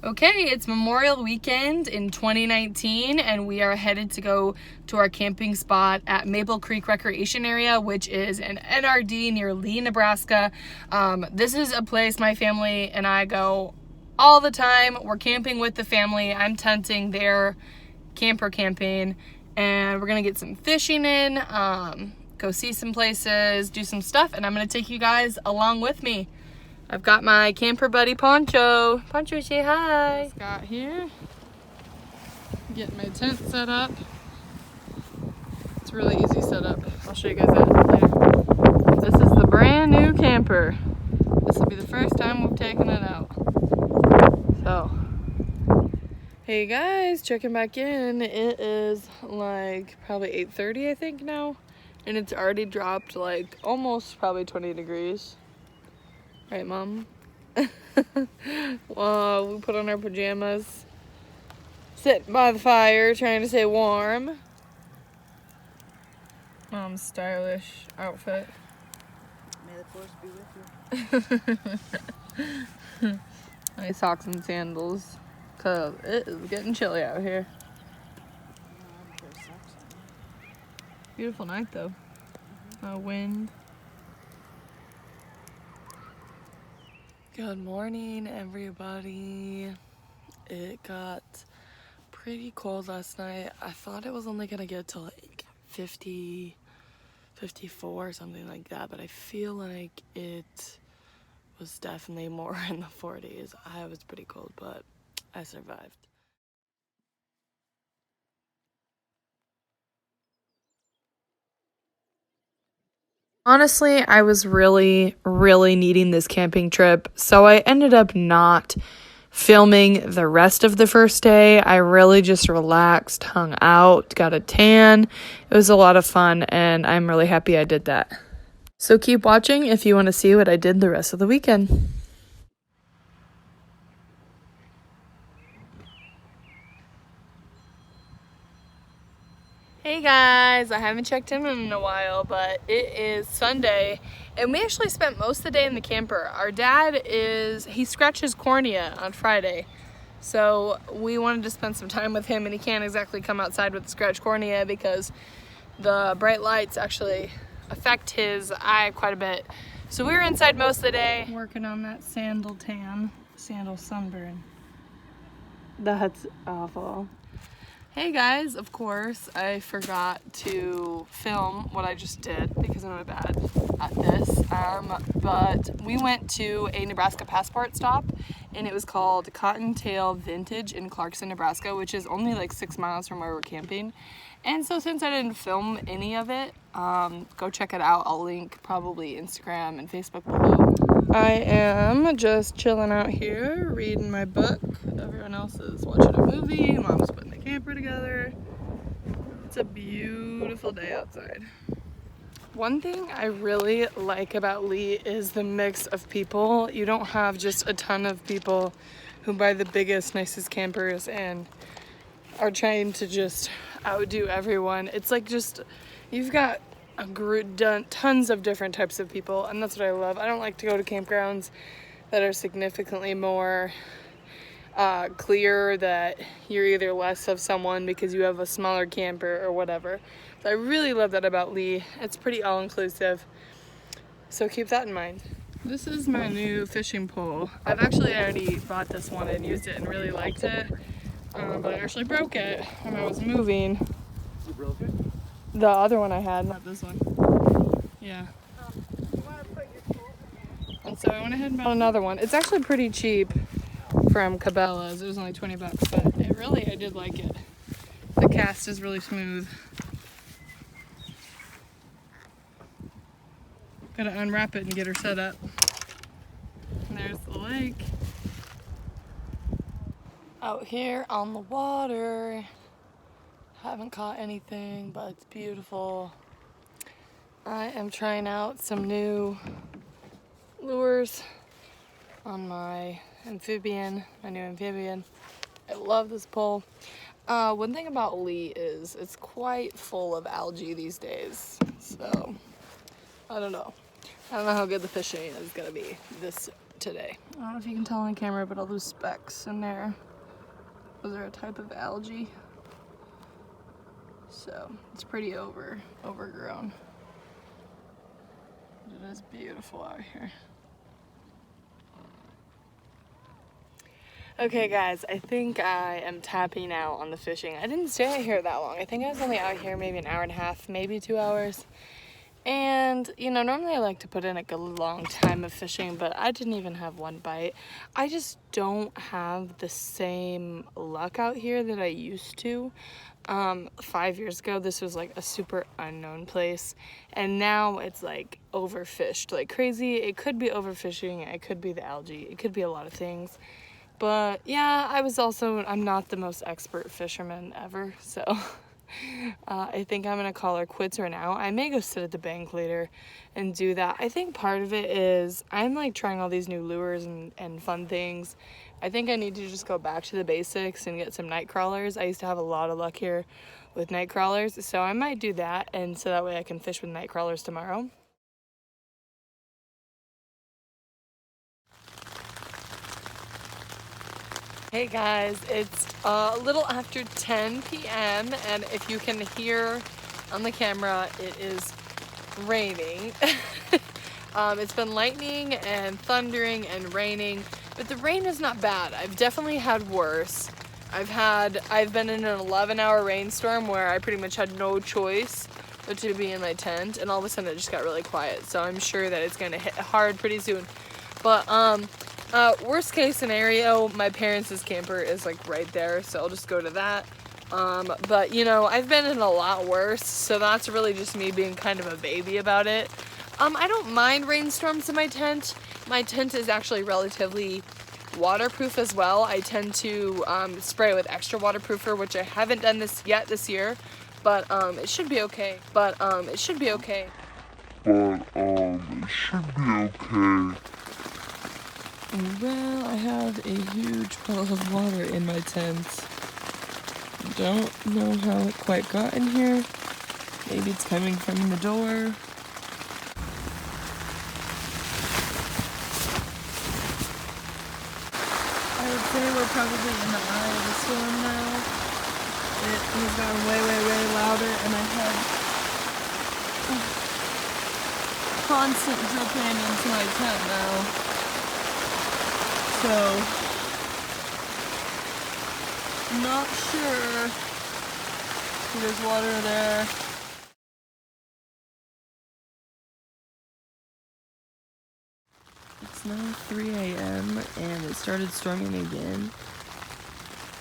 Okay, it's Memorial Weekend in 2019, and we are headed to go to our camping spot at Maple Creek Recreation Area, which is an NRD near Leigh, Nebraska. This is a place my family and I go all the time. We're camping with the family. I'm tenting, they're camper camping, and we're gonna get some fishing in, go see some places, do some stuff, and I'm gonna take you guys along with me. I've got my camper buddy Poncho. Poncho, say hi. Scott here. Getting my tent set up. It's a really easy setup. I'll show you guys that later. This is the brand new camper. This will be the first time we've taken it out. So, hey guys, checking back in. It is like probably 8:30 I think now. And it's already dropped like almost probably 20 degrees. Right, Mom? Well, we put on our pajamas, sitting by the fire, trying to stay warm. Mom's stylish outfit. May the force be with you. My socks and sandals, cause it is getting chilly out here. Beautiful night though. No wind. Good morning, everybody. It got pretty cold last night. I thought it was only gonna get to like 50, 54, something like that, but I feel like it was definitely more in the 40s. I was pretty cold, but I survived. Honestly, I was really needing this camping trip, so I ended up not filming the rest of the first day. I really just relaxed, hung out, got a tan. It was a lot of fun, and I'm really happy I did that. So keep watching if you want to see what I did the rest of the weekend. Hey guys, I haven't checked in a while, but it is Sunday, and we actually spent most of the day in the camper. Our dad he scratched his cornea on Friday, so we wanted to spend some time with him, and he can't exactly come outside with the scratched cornea because the bright lights actually affect his eye quite a bit. So we were inside most of the day working on that sandal sunburn. That's awful. Hey guys, of course, I forgot to film what I just did because I'm bad at this, but we went to a Nebraska passport stop, and it was called Cottontail Vintage in Clarkson, Nebraska, which is only like 6 miles from where we're camping. And so since I didn't film any of it, go check it out. I'll link probably Instagram and Facebook below. I am just chilling out here, reading my book. Everyone else is watching a movie. Mom's putting the camper together. It's a beautiful day outside. One thing I really like about Leigh is the mix of people. You don't have just a ton of people who buy the biggest, nicest campers and are trying to just outdo everyone. It's like just, you've got a group, tons of different types of people, and that's what I love. I don't like to go to campgrounds that are significantly more clear that you're either less of someone because you have a smaller camper or whatever. So I really love that about Leigh. It's pretty all-inclusive, so keep that in mind. This is my new fishing pole. I've actually already bought this one and used it and really liked it, but I actually broke it when I was moving. You broke it? The other one I had, not this one. Yeah. And so I went ahead and bought another one. It's actually pretty cheap from Cabela's. It was only 20 bucks, but I did like it. The cast is really smooth. Gotta unwrap it and get her set up. And there's the lake. Out here on the water. Haven't caught anything, but it's beautiful. I am trying out some new lures on my new amphibian. I love this pole. One thing about Leigh is it's quite full of algae these days, so I don't know how good the fishing is gonna be this today. I don't know if you can tell on camera, but all those specks in there, those are a type of algae. So it's pretty overgrown. It is beautiful out here. Okay guys, I think I am tapping out on the fishing. I didn't stay out here that long. I think I was only out here maybe an hour and a half, maybe 2 hours. And, you know, normally I like to put in like a long time of fishing, but I didn't even have one bite. I just don't have the same luck out here that I used to. 5 years ago, this was like a super unknown place, and now it's like overfished like crazy. It could be overfishing, it could be the algae, it could be a lot of things. But yeah, I'm not the most expert fisherman ever, so I think I'm gonna call her quits right now. I may go sit at the bank later and do that. I think part of it is I'm like trying all these new lures and fun things. I think I need to just go back to the basics and get some night crawlers. I used to have a lot of luck here with night crawlers, so I might do that, and so that way I can fish with night crawlers tomorrow. Hey guys, it's a little after 10 p.m. and if you can hear on the camera, it is raining. It's been lightning and thundering and raining, but the rain is not bad. I've definitely had worse. I've been in an 11-hour rainstorm where I pretty much had no choice but to be in my tent, and all of a sudden it just got really quiet. So I'm sure that it's gonna hit hard pretty soon. But worst case scenario, my parents' camper is like right there, so I'll just go to that. But you know, I've been in a lot worse, so that's really just me being kind of a baby about it. I don't mind rainstorms in my tent. My tent is actually relatively waterproof as well. I tend to spray with extra waterproofer, which I haven't done this year, but it should be okay. It should be okay. Well, I have a huge puddle of water in my tent. Don't know how it quite got in here. Maybe it's coming from the door. I would say we're probably in the eye of the storm now. It has gotten way, way, way louder, and I have constant dripping into my tent now. So, not sure if there's water there. It's now 3 a.m. and it started storming again.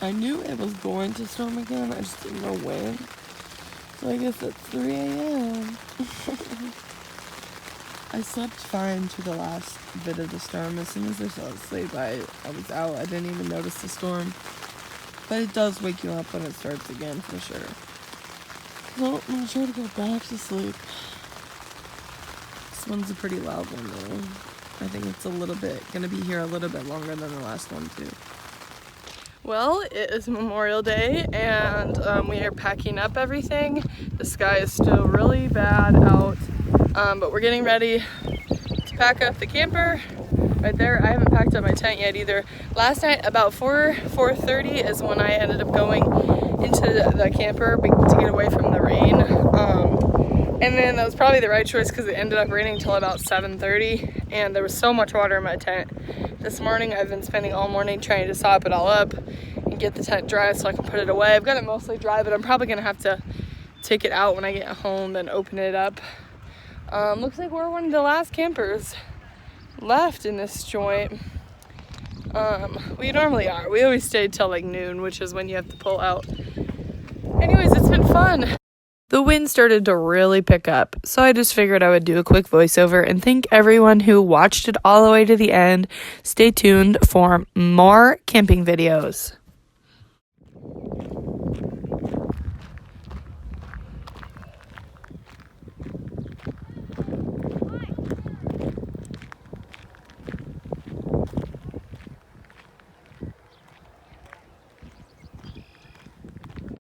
I knew it was going to storm again, I just didn't know when. So I guess it's 3 a.m. I slept fine through the last bit of the storm. As soon as I fell asleep, I was out. I didn't even notice the storm. But it does wake you up when it starts again, for sure. So I'm gonna try to go back to sleep. This one's a pretty loud one, though. I think it's gonna be here a little bit longer than the last one, too. Well, it is Memorial Day, and we are packing up everything. The sky is still really bad out. But we're getting ready to pack up the camper right there. I haven't packed up my tent yet either. Last night about 4:30 is when I ended up going into the camper to get away from the rain. And then that was probably the right choice because it ended up raining until about 7:30 and there was so much water in my tent. This morning I've been spending all morning trying to sop it all up and get the tent dry so I can put it away. I've got it mostly dry, but I'm probably gonna have to take it out when I get home and open it up. Looks like we're one of the last campers left in this joint. We normally are. We always stay till like noon, which is when you have to pull out. Anyways, it's been fun. The wind started to really pick up, so I just figured I would do a quick voiceover and thank everyone who watched it all the way to the end. Stay tuned for more camping videos.